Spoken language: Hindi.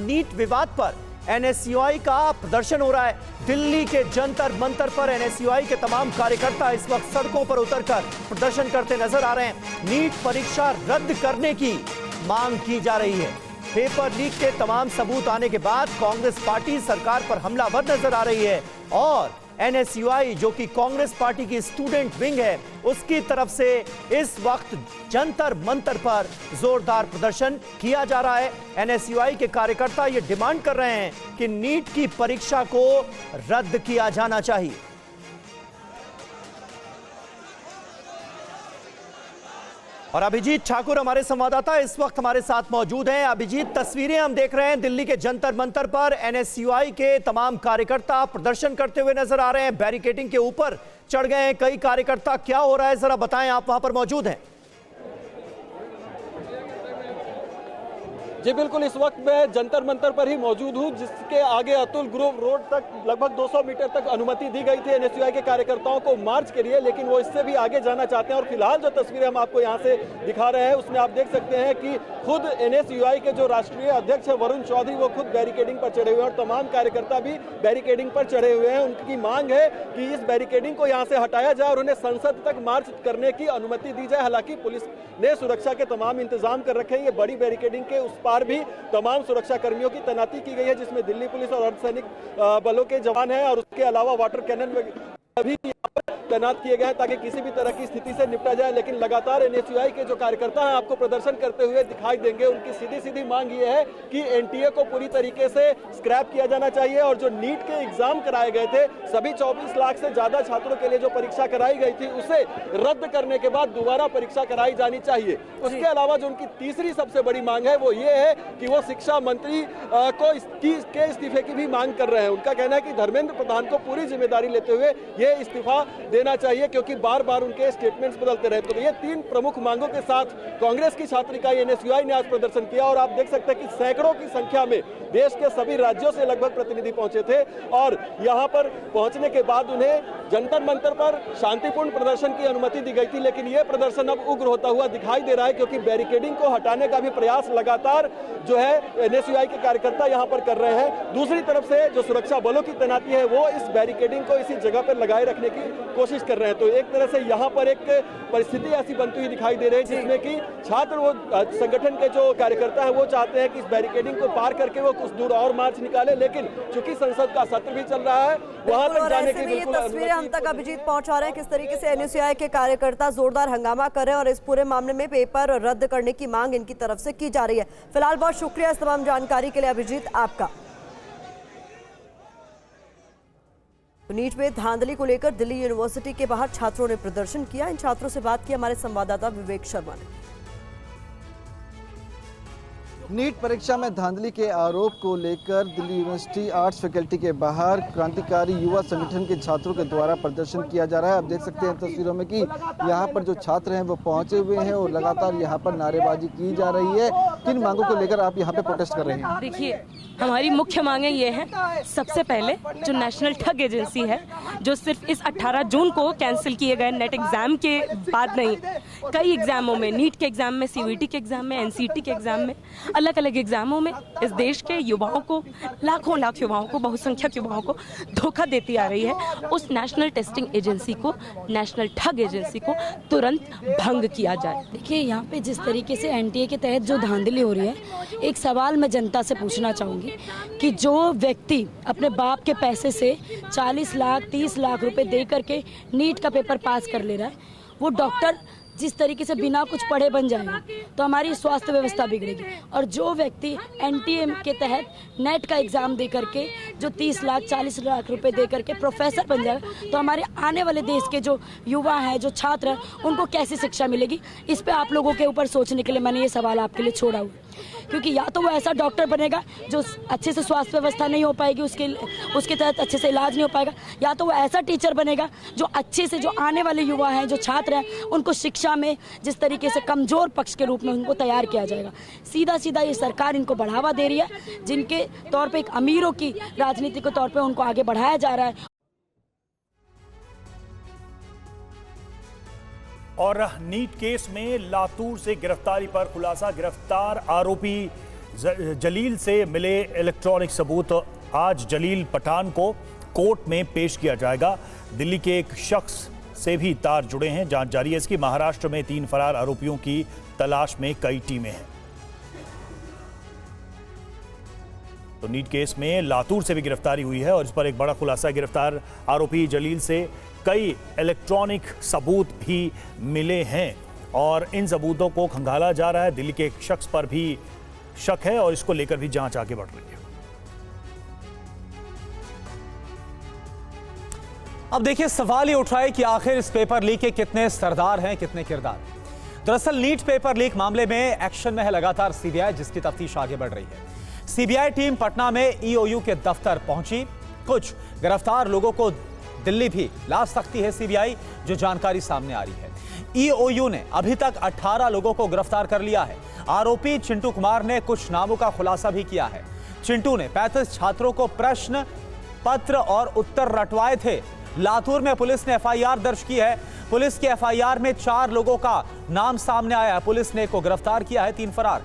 नीट विवाद पर एनएसयूआई का प्रदर्शन हो रहा है। दिल्ली के जंतर मंतर पर एनएसयूआई के तमाम कार्यकर्ता इस वक्त सड़कों पर उतरकर प्रदर्शन करते नजर आ रहे हैं। नीट परीक्षा रद्द करने की मांग की जा रही है। पेपर लीक के तमाम सबूत आने के बाद कांग्रेस पार्टी सरकार पर हमलावर नजर आ रही है और एनएसयूआई जो कि कांग्रेस पार्टी की स्टूडेंट विंग है, उसकी तरफ से इस वक्त जंतर मंतर पर जोरदार प्रदर्शन किया जा रहा है। एनएसयूआई के कार्यकर्ता ये डिमांड कर रहे हैं कि नीट की परीक्षा को रद्द किया जाना चाहिए। और अभिजीत ठाकुर हमारे संवाददाता इस वक्त हमारे साथ मौजूद हैं। अभिजीत, तस्वीरें हम देख रहे हैं दिल्ली के जंतर मंतर पर एनएसयूआई के तमाम कार्यकर्ता प्रदर्शन करते हुए नजर आ रहे हैं। बैरिकेडिंग के ऊपर चढ़ गए हैं कई कार्यकर्ता। क्या हो रहा है जरा बताएं, आप वहां पर मौजूद हैं। जी बिल्कुल, इस वक्त मैं जंतर मंतर पर ही मौजूद हूं, जिसके आगे अतुल ग्रुप रोड तक लगभग 200 मीटर तक अनुमति दी गई थी एनएसयूआई के कार्यकर्ताओं को मार्च के लिए, लेकिन वो इससे भी आगे जाना चाहते हैं। और फिलहाल जो तस्वीरें हम आपको यहां से दिखा रहे हैं उसमें आप देख सकते हैं कि खुद एनएसयूआई के जो राष्ट्रीय अध्यक्ष है वरुण चौधरी, वो खुद बैरिकेडिंग पर चढ़े हुए हैं और तमाम कार्यकर्ता भी बैरिकेडिंग पर चढ़े हुए हैं। उनकी मांग है कि इस बैरिकेडिंग को यहाँ से हटाया जाए और उन्हें संसद तक मार्च करने की अनुमति दी जाए। हालांकि पुलिस ने सुरक्षा के तमाम इंतजाम कर रखे हैं। ये बड़ी बैरिकेडिंग के उस पार भी तमाम सुरक्षा कर्मियों की तैनाती की गई है, जिसमें दिल्ली पुलिस और अर्धसैनिक बलों के जवान हैं और उसके अलावा वाटर कैनन अभी तैनात किए गए हैं ताकि किसी भी तरह की स्थिति से निपटा जाए। लेकिन लगातार एनएसयूआई के जो कार्यकर्ता हैं आपको प्रदर्शन करते हुए दिखाई देंगे। उनकी सीधी सीधी मांग ये है कि एनटीए को पूरी तरीके से स्क्रैप किया जाना चाहिए और जो नीट के एग्जाम कराए गए थे, सभी 24 लाख से ज्यादा छात्रों के लिए जो परीक्षा कराई गई थी, उसे रद्द करने के बाद दोबारा परीक्षा कराई जानी चाहिए। उसके अलावा जो उनकी तीसरी सबसे बड़ी मांग है वो ये है कि वो शिक्षा मंत्री को के इस्तीफे की भी मांग कर रहे हैं। उनका कहना है कि धर्मेंद्र प्रधान को पूरी जिम्मेदारी लेते हुए ये इस्तीफा देना चाहिए, क्योंकि बार बार उनके स्टेटमेंट्स बदलते रहे। तो ये तीन प्रमुख मांगों के साथ कांग्रेस की छात्र इकाई एनएसयूआई ने आज प्रदर्शन किया और आप देख सकते हैं कि सैकड़ों की संख्या में देश के सभी राज्यों से लगभग प्रतिनिधि पहुंचे थे और यहां पर पहुंचने के बाद उन्हें जंतर मंतर पर शांतिपूर्ण प्रदर्शन की अनुमति दी गई थी। लेकिन यह प्रदर्शन अब उग्र होता हुआ दिखाई दे रहा है, क्योंकि बैरिकेडिंग को हटाने का भी प्रयास लगातार जो है एनएसयूआई के कार्यकर्ता यहां पर कर रहे हैं। दूसरी तरफ से जो सुरक्षा बलों की तैनाती है वो इस बैरिकेडिंग को इसी जगह पर लगाए रखने की कोशिश कर रहे हैं। तो एक तरह से यहाँ पर एक परिस्थिति ऐसी बनती हुई दिखाई दे रही है जिसमें कि छात्र वो संगठन के जो कार्यकर्ता हैं वो चाहते हैं कि इस बैरिकेडिंग को पार करके वो कुछ दूर और मार्च निकाले, लेकिन चूंकि संसद का सत्र भी चल रहा है वहां तक जाने की बिल्कुल तस्वीरें हम तक अभिजीत पहुंचा रहे हैं किस तरीके से एनएसयूआई के कार्यकर्ता जोरदार हंगामा कर रहे हैं और इस पूरे मामले में पेपर रद्द करने की मांग इनकी तरफ से की जा रही है। फिलहाल बहुत शुक्रिया इस तमाम जानकारी के लिए अभिजीत आपका। नीट में धांधली को लेकर दिल्ली यूनिवर्सिटी के बाहर छात्रों ने प्रदर्शन किया। इन छात्रों से बात की हमारे संवाददाता विवेक शर्मा ने। नीट परीक्षा में धांधली के आरोप को लेकर दिल्ली यूनिवर्सिटी आर्ट्स फैकल्टी के बाहर क्रांतिकारी युवा संगठन के छात्रों के द्वारा प्रदर्शन किया जा रहा है। आप देख सकते हैं तस्वीरों में कि यहाँ पर जो छात्र हैं वो पहुंचे हुए हैं और लगातार यहाँ पर नारेबाजी की जा रही है। किन मांगों को लेकर आप यहाँ पे प्रोटेस्ट कर रहे हैं? देखिए, हमारी मुख्य मांगे ये हैं, सबसे पहले जो नेशनल ठग एजेंसी है, जो सिर्फ इस 18 जून को कैंसिल किए गए नेट एग्जाम के बाद नहीं, कई एग्जामों में, नीट के एग्जाम में, सीयूईटी के एग्जाम में, एनसीईटी के एग्जाम में, अलग अलग एग्जामों में इस देश के युवाओं को, लाखों लाख युवाओं को, बहुसंख्यक युवाओं को धोखा देती आ रही है। उस नेशनल टेस्टिंग एजेंसी को, नेशनल ठग एजेंसी को तुरंत भंग किया जाए। देखिए, यहाँ पे जिस तरीके से एनटीए के तहत जो धांधली हो रही है, एक सवाल मैं जनता से पूछना चाहूँगी कि जो व्यक्ति अपने बाप के पैसे से 40 लाख 30 लाख रुपए दे करके नीट का पेपर पास कर ले रहा है, वो डॉक्टर जिस तरीके से बिना कुछ पढ़े बन जाएगा तो हमारी स्वास्थ्य व्यवस्था बिगड़ेगी। और जो व्यक्ति एनटीए के तहत नेट का एग्ज़ाम दे करके जो 30 लाख 40 लाख रुपए दे करके प्रोफेसर बन जाएगा तो हमारे आने वाले देश के जो युवा हैं, जो छात्र हैं, उनको कैसी शिक्षा मिलेगी? इस पे आप लोगों के ऊपर सोचने के लिए मैंने ये सवाल आपके लिए छोड़ा हुआ। क्योंकि या तो वो ऐसा डॉक्टर बनेगा जो अच्छे से स्वास्थ्य व्यवस्था नहीं हो पाएगी, उसके तहत अच्छे से इलाज नहीं हो पाएगा, या तो वो ऐसा टीचर बनेगा जो अच्छे से, जो आने वाले युवा हैं, जो छात्र हैं, उनको शिक्षा में जिस तरीके से कमजोर पक्ष के रूप में उनको तैयार किया जाएगा। सीधा सीधा ये सरकार इनको बढ़ावा दे रही है, जिनके तौर पे एक अमीरों की राजनीति के तौर पे उनको आगे बढ़ाया जा रहा है। और नीट केस में लातूर से गिरफ्तारी पर खुलासा, गिरफ्तार आरोपी जलील से मिले इलेक्ट्रॉनिक सबूत आज जलील पठान को कोर्ट में पेश किया जाएगा। दिल्ली के एक शख्स से भी तार जुड़े हैं। जांच जारी है इसकी। महाराष्ट्र में 3 फरार आरोपियों की तलाश में कई टीमें हैं। तो नीट केस में लातूर से भी गिरफ्तारी हुई है और इस पर एक बड़ा खुलासा। गिरफ्तार आरोपी जलील से कई इलेक्ट्रॉनिक सबूत भी मिले हैं और इन सबूतों को खंगाला जा रहा है। दिल्ली के एक शख्स पर भी शक है और इसको लेकर भी जांच आगे बढ़ रही है। अब देखिए, सवाल ये उठ रहा है कि आखिर इस पेपर लीक के कितने सरदार हैं, कितने किरदार। दरअसल नीट पेपर लीक मामले में एक्शन में है लगातार सीबीआई, जिसकी तफ्तीश आगे बढ़ रही है। सीबीआई टीम पटना में ईओयू के दफ्तर पहुंची। कुछ गिरफ्तार लोगों को दिल्ली भी ला सकती है सीबीआई, जो जानकारी सामने आ रही है। ईओयू ने अभी तक 18 लोगों को गिरफ्तार कर लिया है। आरोपी चिंटू कुमार ने कुछ नामों का खुलासा भी किया है। चिंटू ने 35 छात्रों को प्रश्न पत्र और उत्तर रटवाए थे। लातूर में पुलिस ने एफआईआर दर्ज की है। पुलिस के एफआईआर में 4 लोगों का नाम सामने आया है। पुलिस ने एक को गिरफ्तार किया है, 3 फरार।